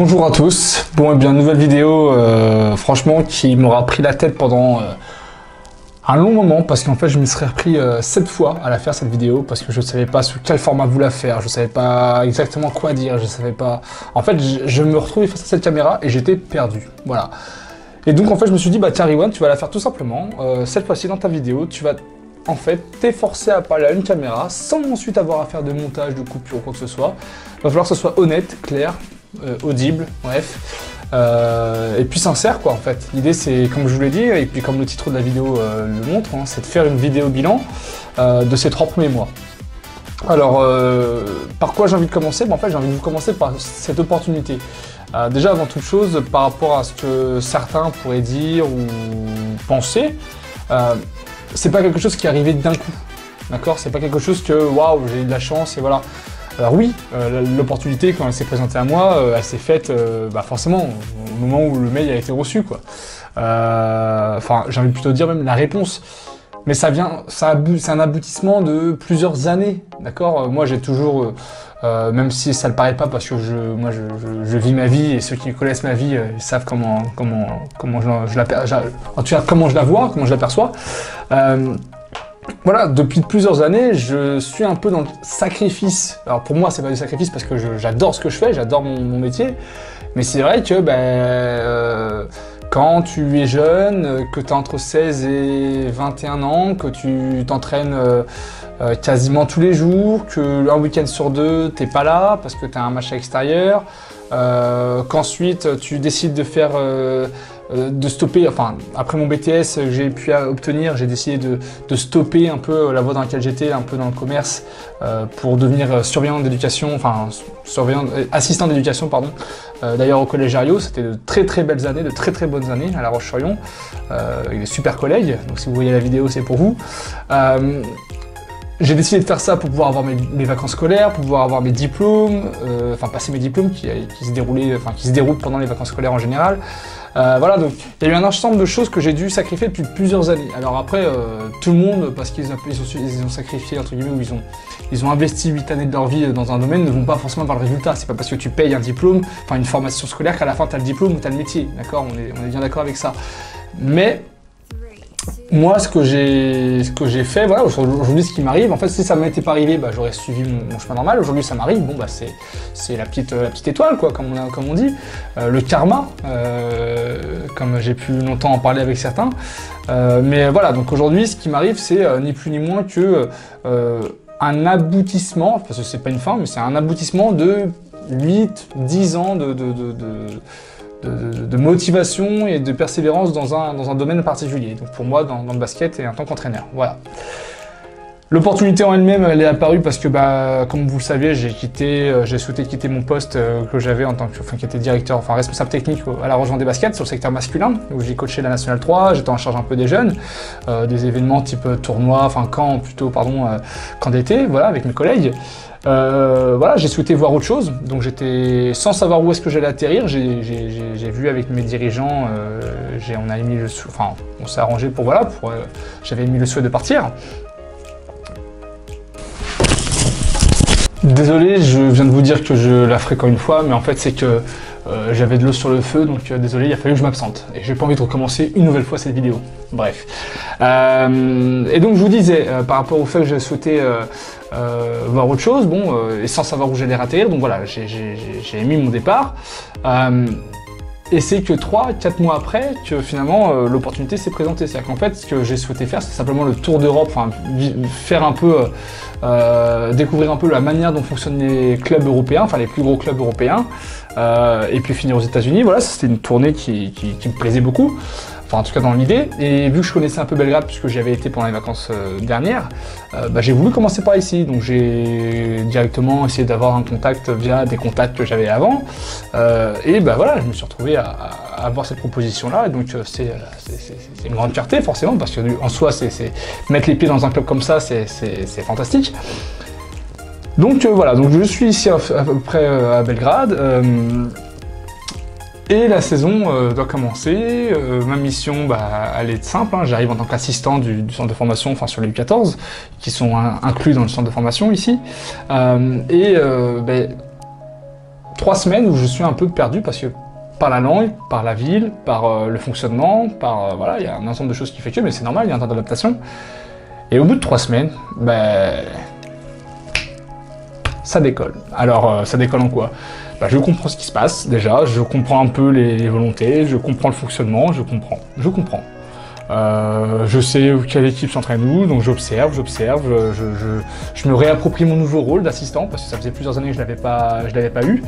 Bonjour à tous, bon et bien nouvelle vidéo franchement qui m'aura pris la tête pendant un long moment parce qu'en fait je me serais repris 7 fois à la faire cette vidéo parce que je ne savais pas sous quel format vous la faire, je ne savais pas exactement quoi dire, je savais pas... En fait je me retrouvais face à cette caméra et j'étais perdu, voilà. Et donc en fait je me suis dit bah tiens Riwan, tu vas la faire tout simplement, cette fois-ci dans ta vidéo tu vas en fait t'efforcer à parler à une caméra sans ensuite avoir à faire de montage, de coupure ou quoi que ce soit. Il va falloir que ce soit honnête, clair, audible, bref, et puis sincère quoi en fait. L'idée c'est, comme je vous l'ai dit, et puis comme le titre de la vidéo le montre, hein, c'est de faire une vidéo bilan de ces 3 premiers mois. Alors, par quoi j'ai envie de commencer? En fait j'ai envie de commencer par cette opportunité. Déjà avant toute chose, par rapport à ce que certains pourraient dire ou penser, c'est pas quelque chose qui est arrivé d'un coup, d'accord? C'est pas quelque chose que waouh j'ai eu de la chance et voilà. Alors oui, l'opportunité quand elle s'est présentée à moi, elle s'est faite forcément au moment où le mail a été reçu quoi. Enfin j'ai envie plutôt de dire même la réponse. Mais ça vient, c'est un aboutissement de plusieurs années, d'accord? Moi j'ai toujours, même si ça ne le paraît pas parce que je vis ma vie et ceux qui connaissent ma vie ils savent comment je la vois, comment je l'aperçois. Voilà, depuis plusieurs années, je suis un peu dans le sacrifice. Alors pour moi, c'est pas du sacrifice parce que j'adore ce que je fais, j'adore mon métier. Mais c'est vrai que quand tu es jeune, que tu as entre 16 et 21 ans, que tu t'entraînes quasiment tous les jours, qu'un week-end sur 2, t'es pas là parce que tu as un match à l'extérieur, qu'ensuite tu décides de faire... de stopper, enfin après mon BTS que j'ai pu obtenir, j'ai décidé de stopper un peu la voie dans laquelle j'étais, un peu dans le commerce, pour devenir surveillant d'éducation, enfin assistant d'éducation pardon. D'ailleurs au collège Ario, c'était de très belles années, de très bonnes années à La Roche-sur-Yon, avec des super collègues, donc si vous voyez la vidéo c'est pour vous. J'ai décidé de faire ça pour pouvoir avoir mes vacances scolaires, pour pouvoir avoir mes diplômes, enfin passer mes diplômes qui se déroulent pendant les vacances scolaires en général. Voilà, donc il y a eu un ensemble de choses que j'ai dû sacrifier depuis plusieurs années. Alors après, tout le monde, parce qu'ils ont sacrifié, entre guillemets, ou ils ont investi 8 années de leur vie dans un domaine, ne vont pas forcément voir le résultat. C'est pas parce que tu payes un diplôme, enfin une formation scolaire, qu'à la fin tu as le diplôme ou tu as le métier, d'accord? On est bien d'accord avec ça. Mais moi, ce que j'ai fait, voilà, aujourd'hui, ce qui m'arrive, en fait, si ça ne m'était pas arrivé, j'aurais suivi mon chemin normal. Aujourd'hui, ça m'arrive, bon, c'est la petite étoile, quoi, comme on dit. Le karma, comme j'ai pu longtemps en parler avec certains. Mais voilà, donc aujourd'hui, ce qui m'arrive, c'est ni plus ni moins que un aboutissement, parce que c'est pas une fin, mais c'est un aboutissement de 8-10 ans de motivation et de persévérance dans un domaine particulier. Donc pour moi, dans le basket et en tant qu'entraîneur. Voilà. L'opportunité en elle-même, elle est apparue parce que, comme vous le savez, j'ai souhaité quitter mon poste que j'avais en tant que, qui était directeur, enfin responsable technique à La Roche-Vendée Basket sur le secteur masculin, où j'ai coaché la Nationale 3, j'étais en charge un peu des jeunes, des événements type tournoi, enfin camp d'été, voilà, avec mes collègues. Voilà, j'ai souhaité voir autre chose, donc j'étais sans savoir où est-ce que j'allais atterrir. J'ai vu avec mes dirigeants, on s'est arrangé pour voilà, j'avais mis le souhait de partir. Désolé, je viens de vous dire que je la ferai encore une fois, mais en fait c'est que j'avais de l'eau sur le feu, donc désolé, il a fallu que je m'absente. Et j'ai pas envie de recommencer une nouvelle fois cette vidéo. Bref. Et donc je vous disais, par rapport au fait que j'ai souhaité voir autre chose, et sans savoir où j'allais atterrir, donc voilà, j'ai émis mon départ. Et c'est que 3-4 mois après que finalement l'opportunité s'est présentée. C'est-à-dire qu'en fait, ce que j'ai souhaité faire, c'est simplement le tour d'Europe, enfin faire un peu, découvrir un peu la manière dont fonctionnent les clubs européens, enfin les plus gros clubs européens, et puis finir aux États-Unis. Voilà, c'était une tournée qui me plaisait beaucoup. Enfin, en tout cas dans l'idée, et vu que je connaissais un peu Belgrade puisque j'y avais été pendant les vacances dernières, j'ai voulu commencer par ici, donc j'ai directement essayé d'avoir un contact via des contacts que j'avais avant, et voilà, je me suis retrouvé à avoir cette proposition-là, et donc c'est une grande fierté forcément, parce que en soi, mettre les pieds dans un club comme ça, c'est fantastique. Donc voilà, donc je suis ici à peu près à Belgrade. Et la saison doit commencer. Ma mission, elle est simple, hein. J'arrive en tant qu'assistant du centre de formation, enfin sur les U14, qui sont inclus dans le centre de formation ici. 3 semaines où je suis un peu perdu parce que par la langue, par la ville, par le fonctionnement, par voilà, il y a un ensemble de choses qui fait que, mais c'est normal, il y a un temps d'adaptation. Et au bout de 3 semaines, ben, ça décolle. Alors, ça décolle en quoi? Ben, je comprends ce qui se passe déjà, je comprends un peu les volontés, je comprends le fonctionnement, je comprends. Je sais quelle équipe s'entraîne où, donc j'observe, je me réapproprie mon nouveau rôle d'assistant, parce que ça faisait plusieurs années que je l'avais pas eu,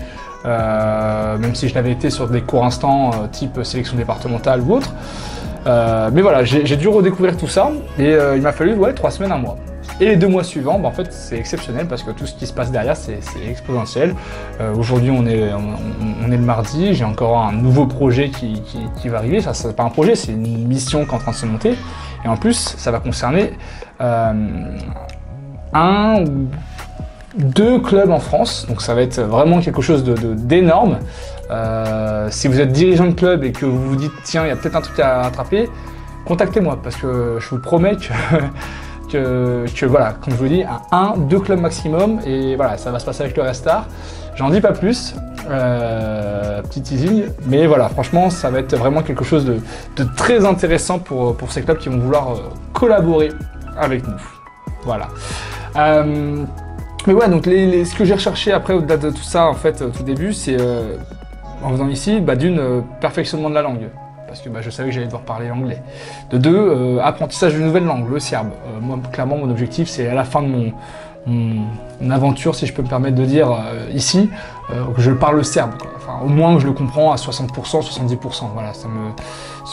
même si je l'avais été sur des courts instants type sélection départementale ou autre. Mais voilà, j'ai dû redécouvrir tout ça, et il m'a fallu 3 semaines, 1 mois. Et les 2 mois suivants, en fait, c'est exceptionnel parce que tout ce qui se passe derrière, c'est exponentiel. Aujourd'hui, on est le mardi, j'ai encore un nouveau projet qui va arriver. Ça, c'est pas un projet, c'est une mission qui est en train de se monter. Et en plus, ça va concerner 1 ou 2 clubs en France. Donc ça va être vraiment quelque chose d'énorme. Si vous êtes dirigeant de club et que vous vous dites, tiens, il y a peut-être un truc à rattraper, contactez-moi parce que je vous promets que voilà, comme je vous dis, 1, 2 clubs maximum, et voilà, ça va se passer avec le Restart. J'en dis pas plus, petit teasing, mais voilà, franchement, ça va être vraiment quelque chose de très intéressant pour ces clubs qui vont vouloir collaborer avec nous. Voilà. Mais ouais, donc ce que j'ai recherché après, au-delà de tout ça, en fait, au tout début, c'est en venant ici, d'une, perfectionnement de la langue. Parce que je savais que j'allais devoir parler anglais. De 2, apprentissage d'une nouvelle langue, le serbe. Moi, clairement, mon objectif, c'est à la fin de mon aventure, si je peux me permettre de dire, ici, que je parle le serbe, quoi. Enfin, au moins que je le comprends à 60%, 70%. Voilà,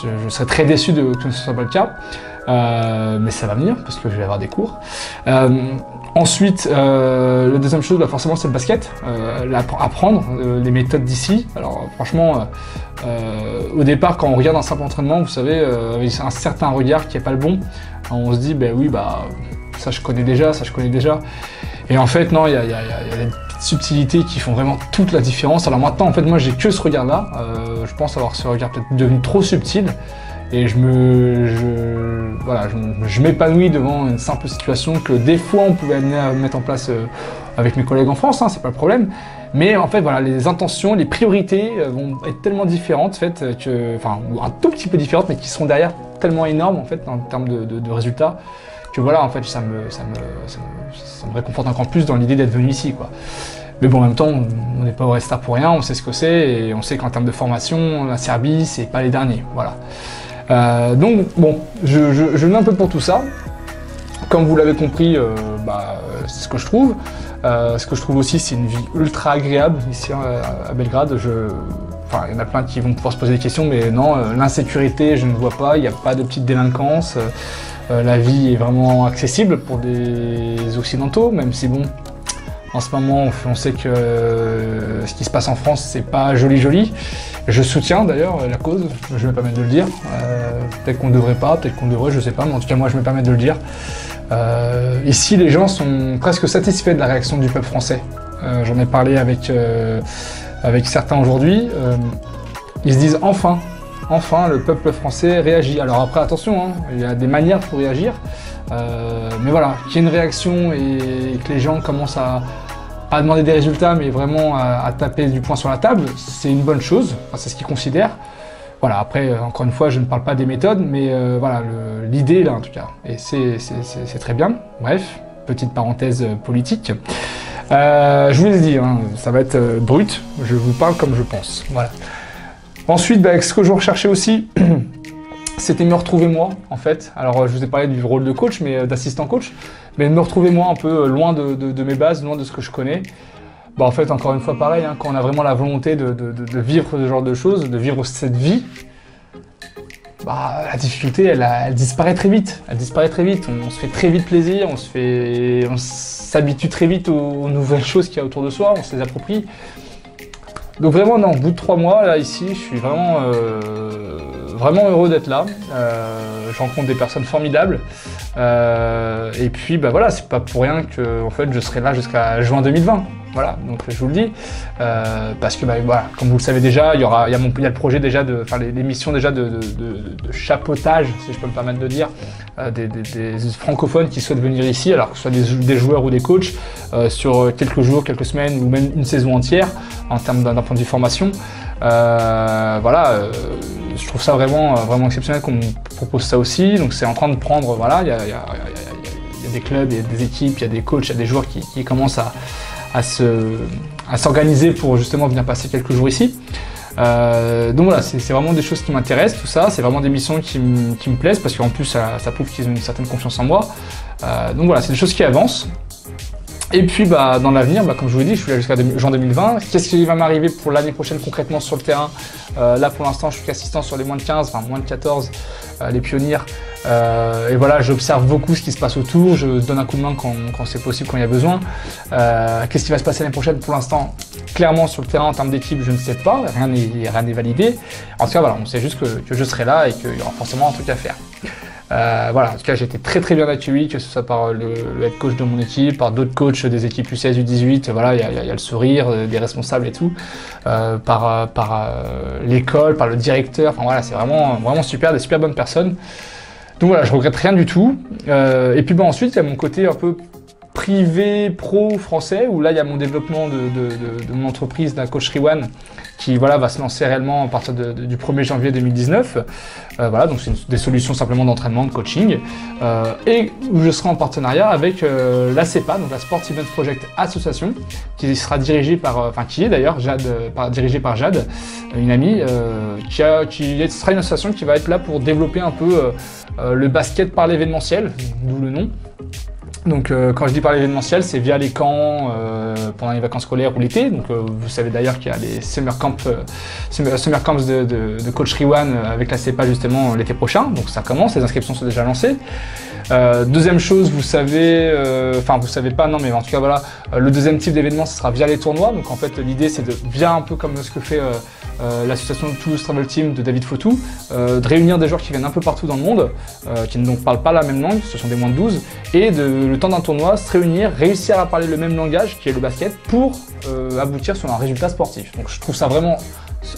je serais très déçu que ce ne soit pas le cas. Mais ça va venir, parce que je vais avoir des cours. Ensuite, la deuxième chose, forcément, c'est le basket. Apprendre les méthodes d'ici. Alors, franchement, au départ, quand on regarde un simple entraînement, vous savez, avec un certain regard qui n'est pas le bon, on se dit, oui, ça je connais déjà, Et en fait, non, il y a des petites subtilités qui font vraiment toute la différence. Alors maintenant, en fait, moi, j'ai que ce regard-là. Je pense avoir ce regard peut-être devenu trop subtil. Et je m'épanouis devant une simple situation que des fois on pouvait amener à mettre en place avec mes collègues en France, hein, c'est pas le problème. Mais en fait, voilà, les intentions, les priorités vont être tellement différentes, en fait, ou un tout petit peu différentes, mais qui seront derrière tellement énormes, en fait, en termes de résultats, que voilà, en fait, ça me réconforte encore plus dans l'idée d'être venu ici, quoi. Mais bon, en même temps, on n'est pas au Restart pour rien, on sait ce que c'est, et on sait qu'en termes de formation, la Serbie, c'est pas les derniers, voilà. Donc bon, je mets un peu pour tout ça. Comme vous l'avez compris, c'est ce que je trouve. Ce que je trouve aussi, c'est une vie ultra agréable ici à Belgrade. Enfin, il y en a plein qui vont pouvoir se poser des questions, mais non, l'insécurité, je ne vois pas. Il n'y a pas de petite délinquance. La vie est vraiment accessible pour des Occidentaux, même si bon, en ce moment, on sait que ce qui se passe en France, c'est pas joli. Je soutiens d'ailleurs la cause, je me permets de le dire. Peut-être qu'on ne devrait pas, peut-être qu'on devrait, je sais pas, mais en tout cas moi je me permets de le dire. Ici les gens sont presque satisfaits de la réaction du peuple français. J'en ai parlé avec certains aujourd'hui. Ils se disent enfin le peuple français réagit. Alors après attention, hein, il y a des manières pour réagir. Mais voilà, qu'il y ait une réaction et que les gens commencent à demander des résultats, mais vraiment à taper du poing sur la table, c'est une bonne chose, enfin, c'est ce qu'ils considèrent. Voilà, après, encore une fois, je ne parle pas des méthodes, mais voilà, l'idée là en tout cas, et c'est très bien. Bref, petite parenthèse politique. Je vous l'ai dit, hein, ça va être brut, je vous parle comme je pense. Voilà. Ensuite, ce que je recherchais aussi, c'était me retrouver moi, en fait. Alors, je vous ai parlé du rôle de coach, mais d'assistant coach, mais me retrouver moi un peu loin de mes bases, loin de ce que je connais. En fait, encore une fois, pareil, hein, quand on a vraiment la volonté de vivre ce genre de choses, de vivre cette vie, la difficulté, elle disparaît très vite. Elle disparaît très vite. On se fait très vite plaisir, on s'habitue très vite aux nouvelles choses qu'il y a autour de soi, on se les approprie. Donc vraiment, non, au bout de 3 mois, là, ici, je suis vraiment heureux d'être là. Je rencontre des personnes formidables. Et puis, voilà, c'est pas pour rien que en fait, je serai là jusqu'à juin 2020. voilà, donc je vous le dis, parce que voilà, comme vous le savez déjà, il y a le projet déjà les missions déjà de chapeautage, si je peux me permettre de dire, des francophones qui souhaitent venir ici, alors que ce soit des joueurs ou des coachs, sur quelques jours, quelques semaines ou même une saison entière en termes d'un point de vue formation. Voilà, je trouve ça vraiment exceptionnel qu'on me propose ça aussi. Donc c'est en train de prendre, voilà, il y a des clubs, il y a des équipes, il y a des coachs, il y a des joueurs qui commencent à s'organiser pour justement venir passer quelques jours ici. Donc voilà, c'est vraiment des choses qui m'intéressent, tout ça. C'est vraiment des missions qui me plaisent parce qu'en plus ça prouve qu'ils ont une certaine confiance en moi. Donc voilà, c'est des choses qui avancent. Et puis dans l'avenir, comme je vous l'ai dit, je suis là jusqu'à juin 2020. Qu'est-ce qui va m'arriver pour l'année prochaine concrètement sur le terrain? Là pour l'instant, je suis qu'assistant sur les moins de 15, enfin moins de 14, les pionniers. Et voilà, j'observe beaucoup ce qui se passe autour, je donne un coup de main quand c'est possible, quand il y a besoin. Qu'est-ce qui va se passer l'année prochaine? Pour l'instant, clairement sur le terrain en termes d'équipe, je ne sais pas, rien n'est validé. En tout cas, voilà, on sait juste que je serai là et qu'il y aura forcément un truc à faire. Voilà, en tout cas j'ai été très bien accueilli, que ce soit par le head coach de mon équipe, par d'autres coachs des équipes U16, U18, voilà, il y a le sourire des responsables et tout, par l'école, par le directeur, enfin voilà, c'est vraiment super, des super bonnes personnes. Donc voilà, je regrette rien du tout. Et puis ensuite, il y a mon côté un peu privé, pro français, où là il y a mon développement de mon entreprise, d'un coach Riwan, qui voilà, va se lancer réellement à partir du 1er janvier 2019. Voilà, donc c'est des solutions simplement d'entraînement, de coaching, et où je serai en partenariat avec la CEPA, donc la Sport Event Project Association, qui sera dirigée qui est d'ailleurs dirigée par Jade, une amie, qui sera une association qui va être là pour développer un peu le basket par l'événementiel, d'où le nom. Donc quand je dis par l'événementiel, c'est via les camps pendant les vacances scolaires ou l'été. Donc vous savez d'ailleurs qu'il y a les summer camps de coach Riwan avec la CEPA justement l'été prochain. Donc ça commence, les inscriptions sont déjà lancées. Deuxième chose, vous savez, vous savez pas, non mais en tout cas voilà, le deuxième type d'événement, ce sera via les tournois. Donc en fait l'idée c'est via un peu comme ce que fait l'association de Toulouse Travel Team de David Fautou, de réunir des joueurs qui viennent un peu partout dans le monde, qui ne parlent pas la même langue, ce sont des moins de 12, et le temps d'un tournoi, se réunir, réussir à parler le même langage qui est le basket pour aboutir sur un résultat sportif. Donc je trouve ça vraiment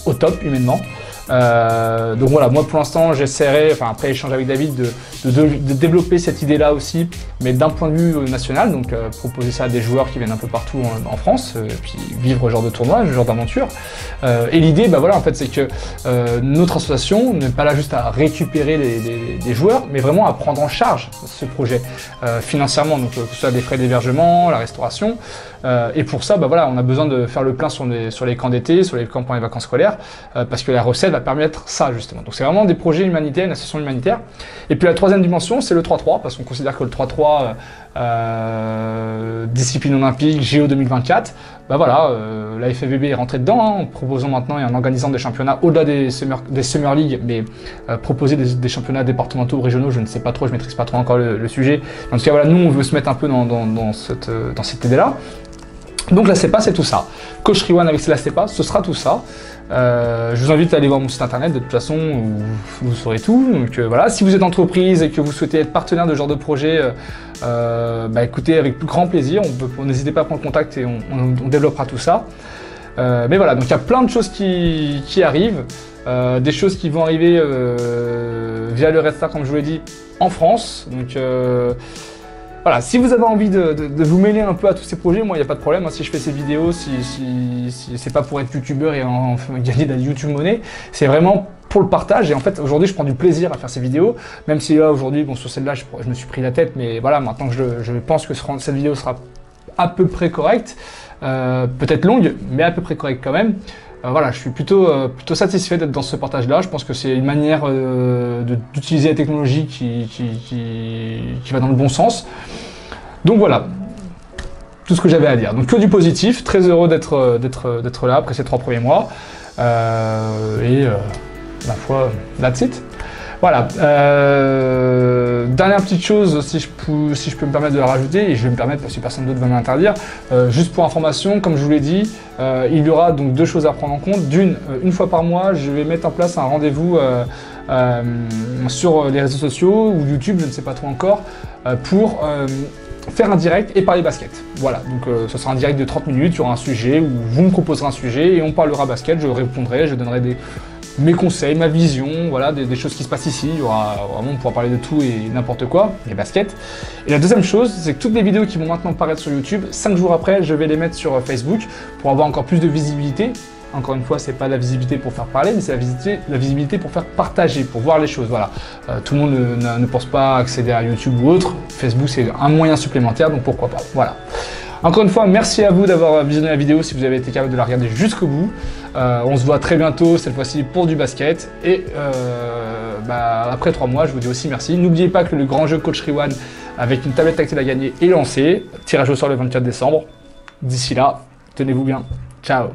au top humainement. Donc voilà, moi pour l'instant j'essaierai, après échange avec David, de développer cette idée-là aussi, mais d'un point de vue national, donc proposer ça à des joueurs qui viennent un peu partout en France, puis vivre ce genre de tournoi, ce genre d'aventure. Et l'idée, voilà, en fait, c'est que notre association n'est pas là juste à récupérer des joueurs, mais vraiment à prendre en charge ce projet financièrement, donc que ce soit des frais d'hébergement, la restauration. Et pour ça, voilà, on a besoin de faire le plein sur les camps d'été, sur les camps pendant les vacances scolaires, parce que la recette va permettre ça justement. Donc c'est vraiment des projets humanitaires, une association humanitaire. Et puis la troisième dimension, c'est le 3-3, parce qu'on considère que le 3-3, discipline olympique, JO 2024, voilà, la FFVB est rentrée dedans, en proposant maintenant et en organisant des championnats au-delà des Summer League, mais proposer des championnats départementaux ou régionaux, je ne sais pas trop, je ne maîtrise pas trop encore le sujet. En tout cas, voilà, nous on veut se mettre un peu dans cette idée-là. Donc la CEPA, c'est tout ça. Coach Riwan avec la CEPA, ce sera tout ça. Je vous invite à aller voir mon site internet, de toute façon, où vous saurez tout. Donc voilà, si vous êtes entreprise et que vous souhaitez être partenaire de ce genre de projet, écoutez, avec grand plaisir, n'hésitez pas à prendre contact et on développera tout ça. Mais voilà, donc il y a plein de choses qui arrivent, des choses qui vont arriver via le Red Star, comme je vous l'ai dit, en France. Donc voilà, si vous avez envie de vous mêler un peu à tous ces projets, moi il n'y a pas de problème, si je fais ces vidéos, si c'est pas pour être youtubeur et gagner de la YouTube monnaie, c'est vraiment pour le partage. Et en fait aujourd'hui je prends du plaisir à faire ces vidéos, même si là aujourd'hui, sur celle-là je me suis pris la tête, mais voilà, maintenant je pense que cette vidéo sera à peu près correcte, peut-être longue, mais à peu près correcte quand même. Voilà, je suis plutôt satisfait d'être dans ce partage-là. Je pense que c'est une manière d'utiliser la technologie qui va dans le bon sens. Donc voilà, tout ce que j'avais à dire. Donc que du positif, très heureux d'être là après ces 3 premiers mois. Ma foi, that's it. Voilà. Dernière petite chose, si je peux me permettre de la rajouter, et je vais me permettre parce que personne d'autre va m'interdire, juste pour information, comme je vous l'ai dit, il y aura donc 2 choses à prendre en compte. D'une, une fois par mois, je vais mettre en place un rendez-vous sur les réseaux sociaux ou YouTube, je ne sais pas trop encore, pour faire un direct et parler basket. Voilà, donc ce sera un direct de 30 minutes, il y aura un sujet où vous me proposerez un sujet et on parlera basket, je répondrai, je donnerai mes conseils, ma vision, voilà, des choses qui se passent ici. Il y aura vraiment, on pourra parler de tout et n'importe quoi, les baskets. Et la deuxième chose, c'est que toutes les vidéos qui vont maintenant paraître sur YouTube, 5 jours après, je vais les mettre sur Facebook pour avoir encore plus de visibilité. Encore une fois, c'est pas la visibilité pour faire parler, mais c'est la visibilité pour faire partager, pour voir les choses. Voilà. Tout le monde ne pense pas accéder à YouTube ou autre. Facebook, c'est un moyen supplémentaire, donc pourquoi pas. Voilà. Encore une fois, merci à vous d'avoir visionné la vidéo si vous avez été capable de la regarder jusqu'au bout. On se voit très bientôt, cette fois-ci pour du basket. Et après 3 mois, je vous dis aussi merci. N'oubliez pas que le grand jeu Coach Rewan avec une tablette tactile à gagner est lancé. Tirage au sort le 24 décembre. D'ici là, tenez-vous bien. Ciao.